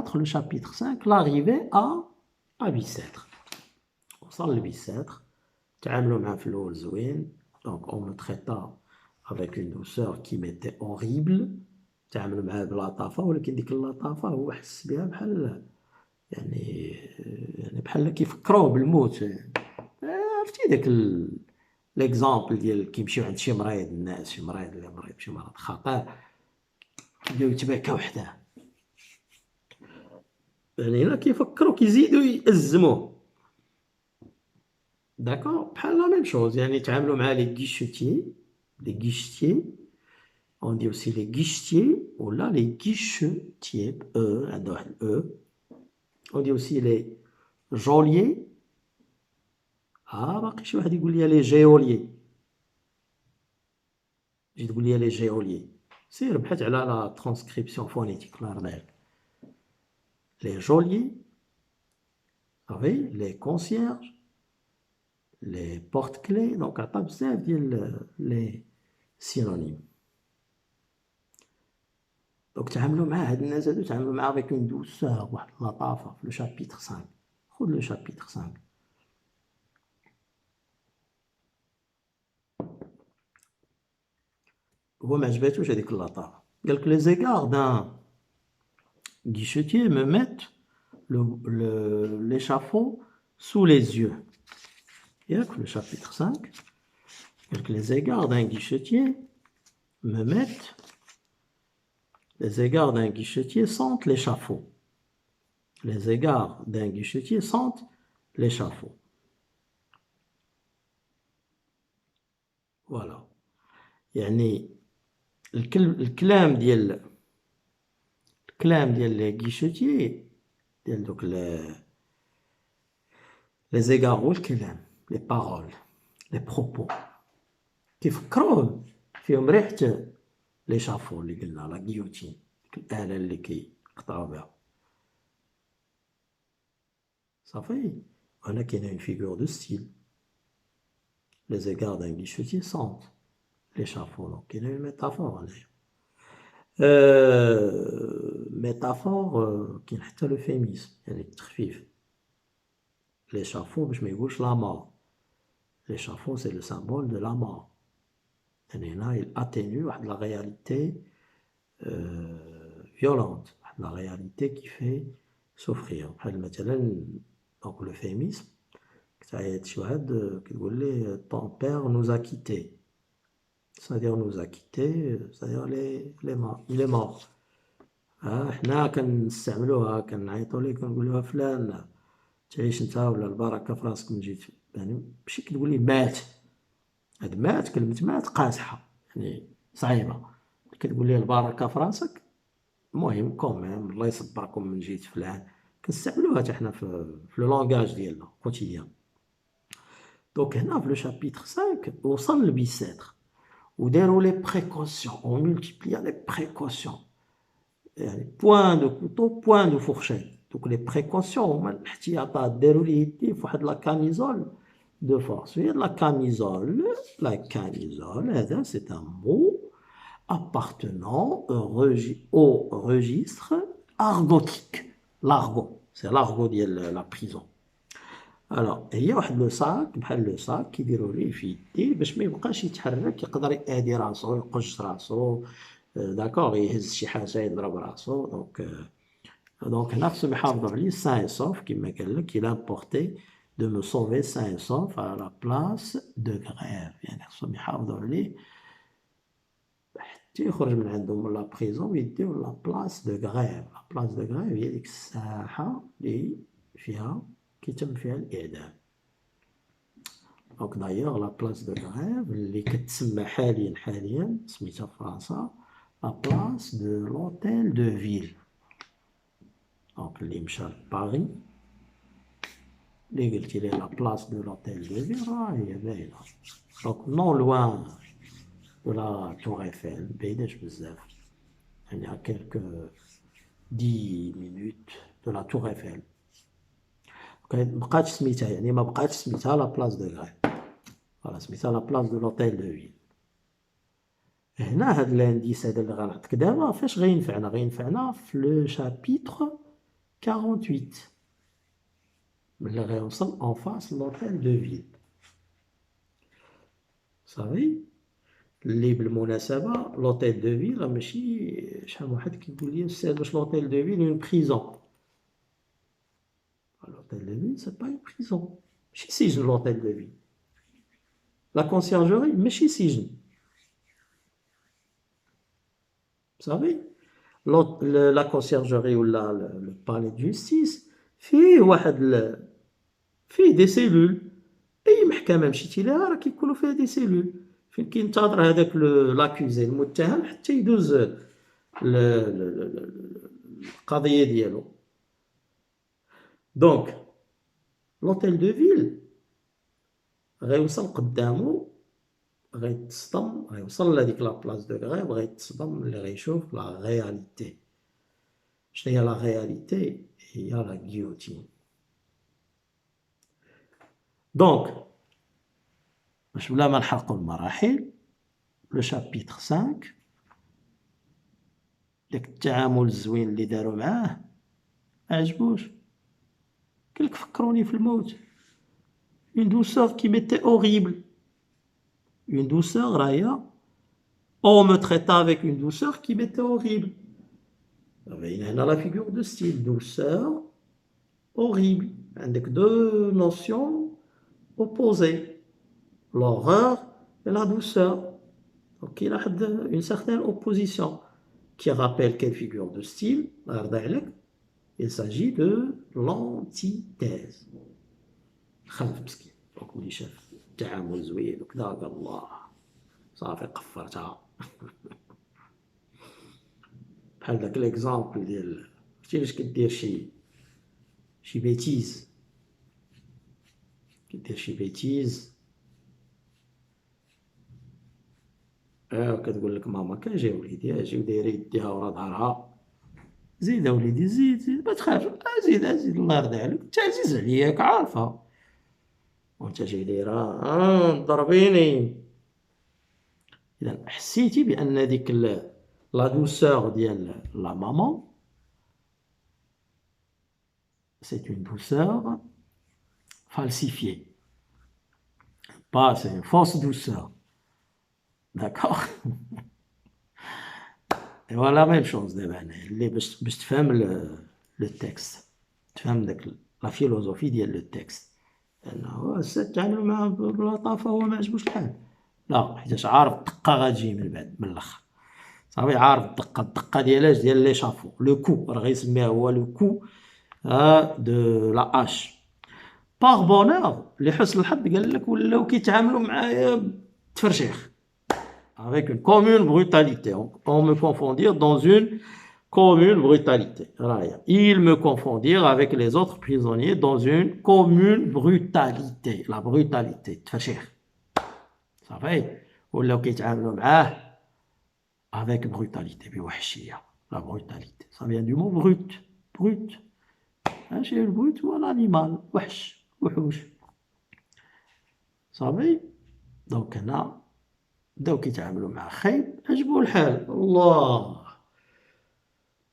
4, le chapitre 5, l'arrivée à Bicêtre. وصل لبيساتر تعاملوا معاه في الأول زوين donc on me traita avec une douceur qui m'était horrible تعاملوا معاه بلطافة ولكن ديك اللطافة هو حس بها بحال يعني بحال كيفكروه بالموت عرفتي داك ليكزامبل ديال كيمشيو عند شي مريض الناس شي مريض اللي مريض بشي مرض خطير كيبداو يتباكاو حداه يعني هنا كيفكروا كيزيدوا يأزموه داكور بحال لا ميم شوز يعني تعاملوا مع لي غيشتيي on dit aussi les guichetiers ولا les guichetiers عنده واحد on dit aussi les geôliers باقي شي واحد يقول لي لي جيوليي تجي تقول لي لي جيوليي سير بحث على لا ترانسكريبسيون فونيتيك الله يرضي عليك les geôliers les concierges les porte-clés donc عطا بزاف ديال لي سينونيم دونك تعاملوا مع هاد الناس هادو تعاملوا معاه avec une douceur واحد اللطافة في لو شابيتر 5 خذ لو شابيتر 5 هو ما عجباتوش هذيك اللطافة قالك les égards d'un guichetier me mettent l'échafaud sous les yeux ياك le chapitre 5 قالك les égards d'un guichetier me mettent les égards d'un guichetier sentent l'échafaud les égards d'un guichetier sentent l'échafaud voilà يعني الكلام ديال لي غيشوتيي ديال دوك لي زيغارو الكلام لي بارول لي بروبو كيفكروه فيهم ريحة لي شافو اللي قلنا لا غيوتين الآلة اللي كيقطعو بها صافي هنا كاينه اون فيغور دو ستيل لي زيغار دان غيشوتيي سونت لي شافو دونك كاينه اون ميتافور هنايا ميتافور كاين حتى لو فيميزم يعني التخفيف ليشافو باش ما يقولش لا مور ليشافو سي لو سامبول دو لا مور يعني هنا il atténue واحد لا réalité violente واحد لا réalité qui fait souffrir بحال مثلا دونك لو فيميزم كتعيط شي واحد كتقول ليه ton père nous a quittés c'est-à-dire nous a quittés c'est-à-dire il est mort حنا كنستعملوها كنعيطوا ليه كنقولوها فلان تعيش نتا ولا البركه في راسك من جيت يعني ماشي كتقول ليه مات هاد مات كلمه مات قاصحه يعني صعيبه كتقول ليه البركه في راسك المهم كوميم الله يصبركم من جيت فلان كنستعملوها حتى حنا في لو لونغاج ديالنا كوتيديان دونك هنا في لو شابيتر 5 وصل لبيساتر وداروا لي بريكوسيون اون مولتيبليا لي بريكوسيون يعني بوان دو كوتو بوان دو فورشيت دوك لي بريكوسيون هما الاحتياطات داروا ليه يديه فواحد لا كاميزول دو فورس هي لا كاميزول هذا سي ان مو appartenant au registre argotique l'argot c'est l'argot ديال لا بريزون الوغ هي واحد لو صاك بحال لو صاك كيديروا ليه في يديه باش ما يبقاش يتحرك يقدر يأذي راسو يقش راسو داكوغ يهز شي حاجه يضرب راسو دونك هنا خصهم يحافظوا عليه سان سوف كيما قال لك il a importé de me sauver sain et sauf à la place de grève يعني خصهم يحافظوا عليه حتى يخرج من عندهم من لا بريزون ويديو لا بلاص دو غريف لا بلاص دو غريف هي ديك الساحه اللي فيها كيتم فيها الاعدام دونك دايوغ لا بلاص دو غريف اللي كتسمى حاليا سميتها في فرنسا لا بلاص دو لوتيل دو فيل دونك اللي مشى لباري اللي قلتي ليه لا بلاص دو لوتيل دو فيل راه هي باينه دونك نون لوان de la Tour Eiffel, بعيداش بزاف يعني à quelques 10 minutes de la Tour Eiffel مبقاتش سميتها يعني ما بقاتش سميتها لا بلاص دو غريف فوالا سميتها لا بلاص دو لوتيل دو فيل هنا هاد لانديس هذا اللي غنعطيك دابا فاش غينفعنا في لو شابيتر 48. ملي غيوصل en face l'hôtel de ville. صافي اللي بالمناسبة l'hôtel de ville راه ماشي شحال من واحد كيقول لي أستاذ واش l'hôtel de ville une prison. L'hôtel de ville c'est pas une prison. ماشي سجن l'hôtel de ville. La conciergerie ماشي سجن. صافي la conciergerie ولا le palais de justice فيه فيه دي سيلول. اي محكمه مشيتي ليها راه كيكونوا فيها دي سيلول فين كينتظر هذاك لاكوزي المتهم حتى يدوز القضيه ديالو. دونك لوتيل دو فيل غيوصل قدامو غيتصدم غيوصل لهاديك لا بلاص دو غريف غيتصدم ملي غيشوف لا رياليتي. شنو هي لا رياليتي؟ هي لا غيوتين. دونك باش بلا ما نحرقوا المراحل لو شابيتر 5 داك التعامل الزوين اللي داروا معاه ما عجبوش. قالك فكروني في الموت. une douceur qui m'était horrible. une douceur راهي on me traita avec une douceur qui m'était horrible. باين هنا لا فيغور دو ستيل douceur horrible. عندك دو نوسيون opposées l'horreur et la douceur. Donc il y a une certaine opposition qui rappelle quelle figure de style. Il s'agit de l'antithèse. خلف مسكين دونك ملي شاف التعامل زوين وكذا قال الله صافي قفرتها. بحال داك ليكزامبل ديال عرفتي فاش كدير شي بيتيز كتقول لك ماما كاجي وليدي اجي ودايره يديها ورا ظهرها. زيد وليدي زيد ما تخافش زيد الله يرضي عليك انت عزيز عليا عارفه وانت جاي دايره ضربيني. اذا حسيتي بان ديك لا دوسور ديال لا مامون سي اون دوسور فالسيفيي با سي اون فوس دوسور. داكوغ. ايوا لا ميم شوز دابا هنا اللي باش تفهم لو تكست تفهم داك لا فيلوزوفي ديال لو تكست انه السيد تعامل معاه بلطافه هو ما عجبوش الحال. لا حيتاش عارف الدقه غتجي من بعد من الاخر صافي عارف الدقه ديالاش ديال لي شافو لو كو راه غيسميها هو لو كو دو لا اش. باغ بونور لحسن الحظ قال لك ولاو كيتعاملوا معايا تفرشيخ avec une commune brutalité. On me confondir dans une commune brutalité. Ils me confondirent avec les autres prisonniers dans une commune brutalité. La brutalité. تفرشيخ صافي ولاو كيتعاملوا معاه avec brutalité بوحشية. La brutalité ça vient du mot brut. brut ماشي البروت هو الانيمال وحوش صافي. دونك هنا بداو كيتعاملوا مع خايب عجبو الحال الله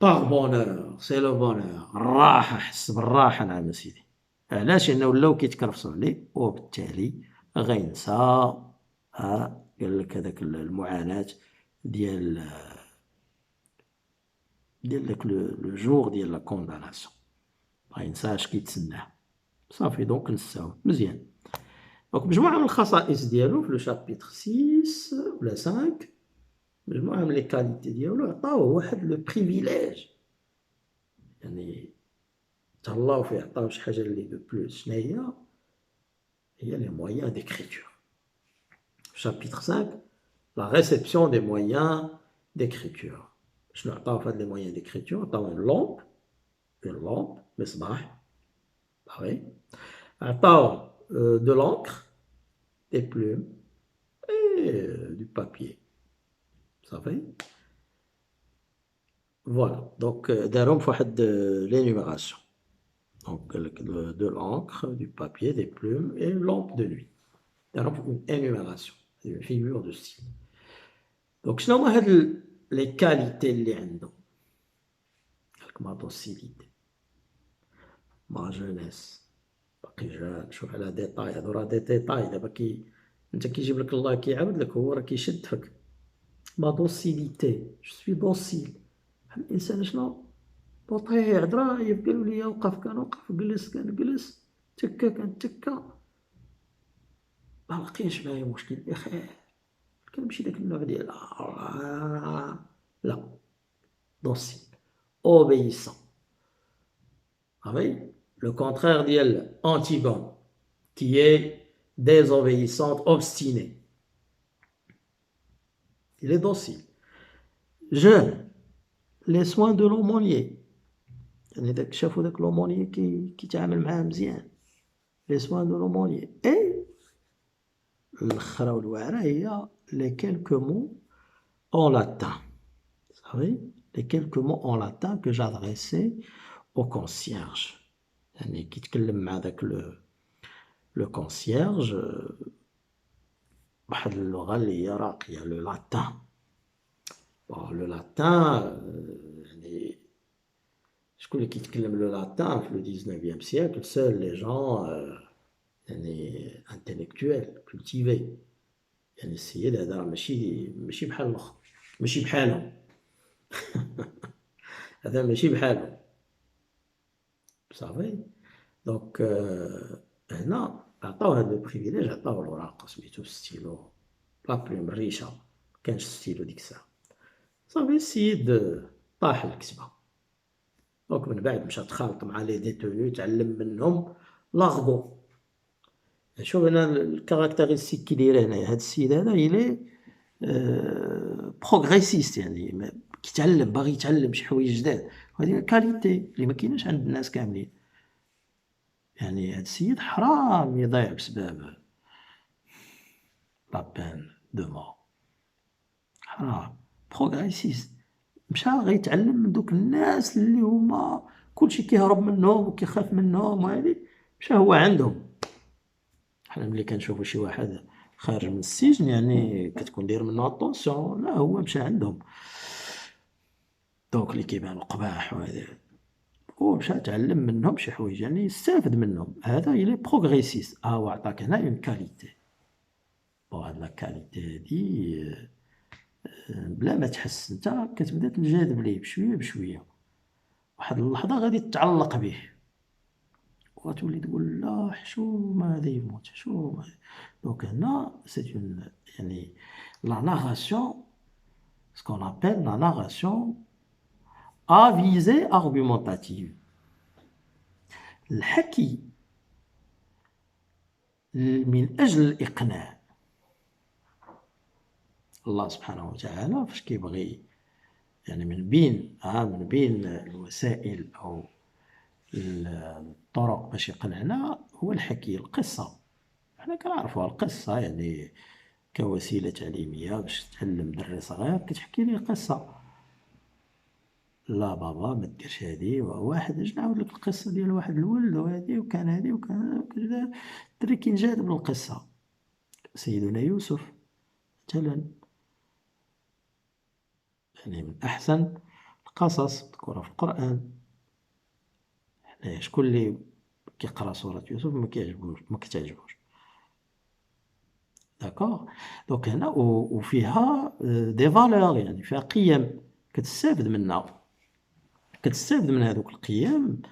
باغ بونور سي لو بونور الراحه حس بالراحه. نعم سيدي علاش؟ لانه ولاو كيتكرفصوا عليه وبالتالي غينسى قال لك هذاك المعاناه ديال داك لو جور ديال لا كونداناسيون غينسى اش كيتسناه صافي. دونك نساو مزيان. دونك مجموعة من الخصائص ديالو في لو شابيتر 6 ولا 5 مجموعة من لي كاليتي ديالو عطاوه واحد لو بريفيليج يعني تهلاو فيه عطاوه شي حاجة اللي دو بلوس. شناهي؟ هي لي مويان ديكريتور. في شابيتر 5 لا ريسيبسيون دي مويان ديكريتور. شنو عطاوه في هاد لي مويان ديكريتور؟ عطاوه اون لومب مصباح صافي. عطاوه de l'encre, des plumes et du papier. Ça fait? Voilà. Donc, d'ailleurs, faut faire de l'énumération. Donc, de l'encre, du papier, des plumes et une lampe de nuit. D'ailleurs, une énumération. C'est une figure de style. Donc, sinon, on a les qualités اللي عنده. La docilité. ما جونيس باقي جان. شوف على ديتاي، هادو راه دي ديتاي دابا انت كيجيب لك الله كيعاود لك، هو راه كيشدك. ما دوسيليتي، جو سوي دوسيل. بحال الانسان شنو بطيء ضرايف. قالوا لي وقف كنوقف، جلس كنجلس، تكا كنتكا، ما لقيتش معايا مشكل بخير. كنمشي داك النوع ديال لا دوسيل اوبيسون. صافي لو كونترير ديال انتيغون qui est désobéissante, obstinée. Il est docile. Jeûne, les soins de l'aumônier. يعني داك شافوا داك l'aumônier كيتعامل معاه مزيان. Les soins de l'aumônier. Et الخرا والواعرة هي les quelques mots en latin. Vous savez, les quelques mots en latin que j'adressais au concierge. يعني كيتكلم مع داك le concierge بواحد اللغة اللي هي راقية، le latin. Bon, le latin, يعني شكون اللي كيتكلم لو لاتان في لو 19e siècle؟ seuls les gens يعني intellectuels cultivés. يعني السيد هذا راه ماشي بحال الاخر، ماشي بحالهم. هذا ماشي بحالهم. صافي دونك هنا عطاوه هذا البريفيليج، عطاوه الوراق سميتو ستيلو لا بلوم الريشه، مكانش ستيلو ديك الساعه. صافي السيد طاح الكتبه. دونك من بعد مشى تخالط مع لي ديتوني، تعلم منهم لاغبو. شوف انا الكاركتيرستيك كي داير هنايا هاد السيد هذا يلي بروغريسيست، يعني كيتعلم، باغي يتعلم شي حوايج جداد. وهذه كاليتي اللي ما كايناش عند الناس كاملين. يعني هاد السيد حرام يضيع بسبب لا بين دو مور. حرام بروغريسيست. مشى غيتعلم من دوك الناس اللي هما كلشي كيهرب منهم وكيخاف منهم وهادي. مشى هو عندهم. حنا ملي كنشوفو شي واحد خارج من السجن يعني كتكون داير منو اطونسيون، لا هو مشى عندهم. دوك اللي كيبانو قباح وهذا، هو مشى تعلم منهم شي حوايج، يعني يستافد منهم. هذا إلي بروغريسيست. هو عطاك هنا اون كاليتي. بون هاد لا كاليتي هادي بلا ما تحس نتا كتبدا تنجذب ليه بشوية بشوية. واحد اللحظة غادي تتعلق به وغتولي تقول لا حشومة هذا يموت، حشومة. دونك هنا سي اون يعني لا ناراسيون، ce qu'on appelle la narration à visée argumentative. الحكي من أجل الإقناع. الله سبحانه وتعالى فاش كيبغي يعني من بين الوسائل أو الطرق باش يقنعنا هو الحكي، القصة. حنا كنعرفوها القصة يعني كوسيلة تعليمية باش تعلم دري صغير، كتحكي ليه قصة. لا بابا ما ديرش هادي، واحد اش نعاود لك القصة ديال واحد الولد وهادي وكان هادي وكان الدري كينجذب للقصة. سيدنا يوسف مثلا يعني من أحسن القصص مذكورة في القرآن. حنايا شكون اللي كيقرا سورة يوسف ما كتعجبوش؟ داكوغ. دونك هنا وفيها دي فالور، يعني فيها قيم كتستافد منها، كتستافد من هذوك القيم.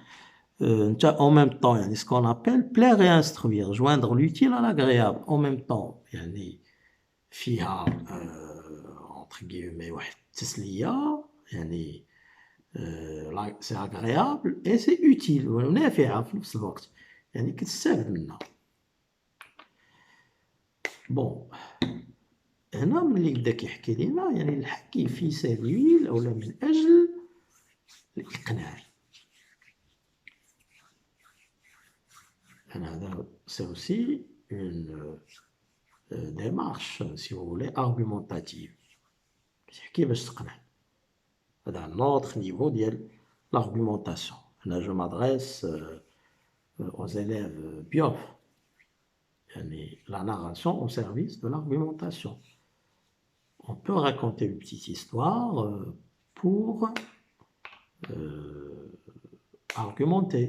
انت en même temps يعني ce qu'on appelle plaire et instruire، joindre l'utile à l'agréable en même temps. يعني فيها entre guillemets واحد التسلية، يعني سي agréable et c'est utile ونافعة في نفس الوقت، يعني كتستافد منها. بون هنا ملي بدا كيحكي لينا يعني الحكي في سبيل أو من أجل الإقناع. C'est aussi une démarche, si vous voulez, argumentative. كتحكي باش تقنع. هذا un autre niveau ديال l'argumentation. Là, je m'adresse aux élèves BIOF. يعني la narration au service de l'argumentation. On peut raconter une petite histoire pour argumenter.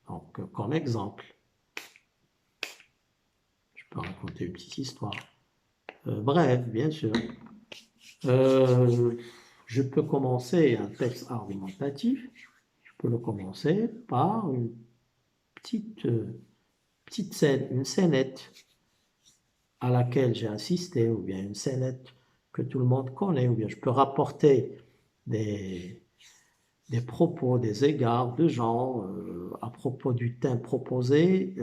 On Donc, comme exemple, je peux raconter une petite histoire. Bref, bien sûr. Je peux commencer un texte argumentatif. Je peux le commencer par une petite scène, une scénette à laquelle j'ai assisté, ou bien une scénette que tout le monde connaît, ou bien je peux rapporter des propos, des égards de gens à propos du thème proposé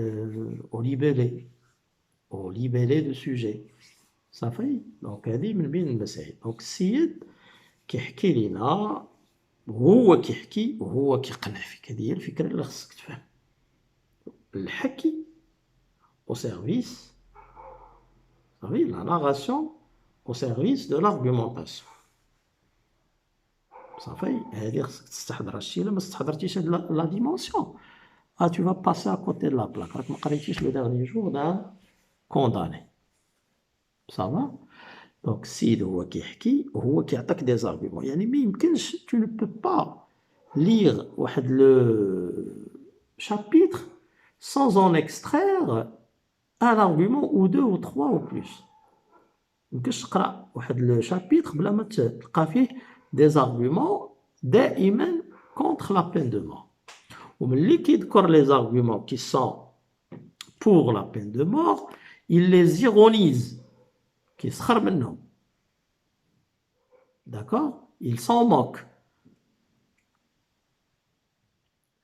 au libellé de sujet. صافي دونك هذه من بين المسائل. دونك السيد كيحكي لينا وهو كيحكي وهو كيقنع فيك. هذه هي الفكره اللي خصك تفهم. الحكي au service, صافي la narration au service de l'argumentation. صافي هذه خصك تستحضر. هادشي الا ما استحضرتيش هاد لا ديمونسيون tu vas passer à côté de la plaque. راك ما قريتيش لو dernier jour d'un condamné. Ça va. Donc السيد هو كيحكي وهو كيعطيك des arguments. يعني ما يمكنش tu ne peux pas lire واحد le chapitre sans en extraire un argument ou deux ou trois ou plus. ميمكنش تقرا واحد لو شابيتر بلا ما تلقى فيه des arguments دائما contre la peine de mort. وملي كيذكر les arguments qui sont pour la peine de mort, il les ironise, كيسخر منهم. D'accord? Il s'en moque.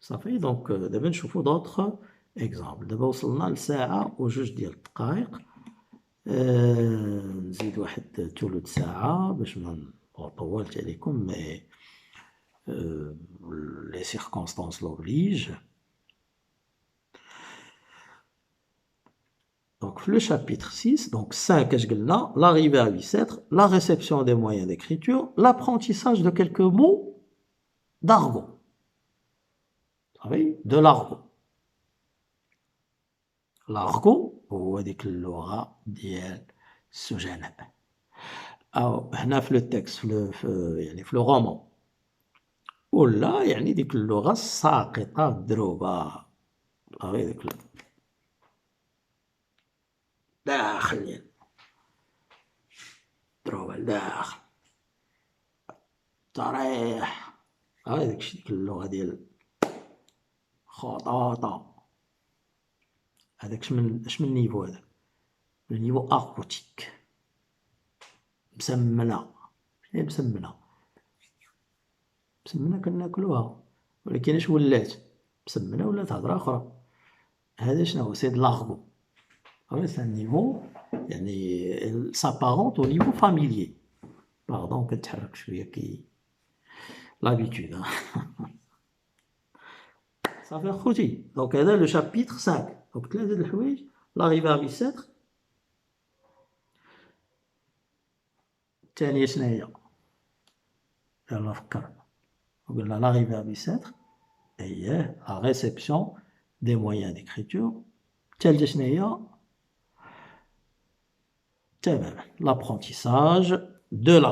صافي دونك دابا نشوفوا d'autres exemples. دابا وصلنا لساعة وجوج ديال الدقائق. نزيد واحد ثلث ساعة باش ما طولت عليكم mais les circonstances l'obligent. Donc le chapitre 6, donc 5 اش قلنا l'arrivée à Bicêtre, la réception des moyens d'écriture, l'apprentissage de quelques mots d'argot. De l'argot. l'argot هو ديك اللغة ديال السجناء. أو هنا في التكست يعني في الرومان ولا يعني ديك اللغة الساقطة الدروبة. ديك داخل دروبة داخل طريح. ديك اللغة ديال خطاطة. هذاك اش من نيفو هذاك؟ النيفو اكوتيك. مسمنة. مسمنة كناكلوها ولكن اش ولات؟ مسمنة ولات هضرة أخرى. هذا شنو هو؟ سي د لاغو. سي ان نيفو يعني سابارونت au niveau familier. باردون كنتحرك شوية كي لابيتود. صافي أخوتي. دونك هذا لو شابيتر 5. دونك 3 د الحوايج. l'arrivée à Bicêtre. الثانية شناهي؟ يلا فكر. قلنا l'arrivée à Bicêtre هي la réception des moyens d'écriture. الثالثة شناهي؟ تماما l'apprentissage de l'argot.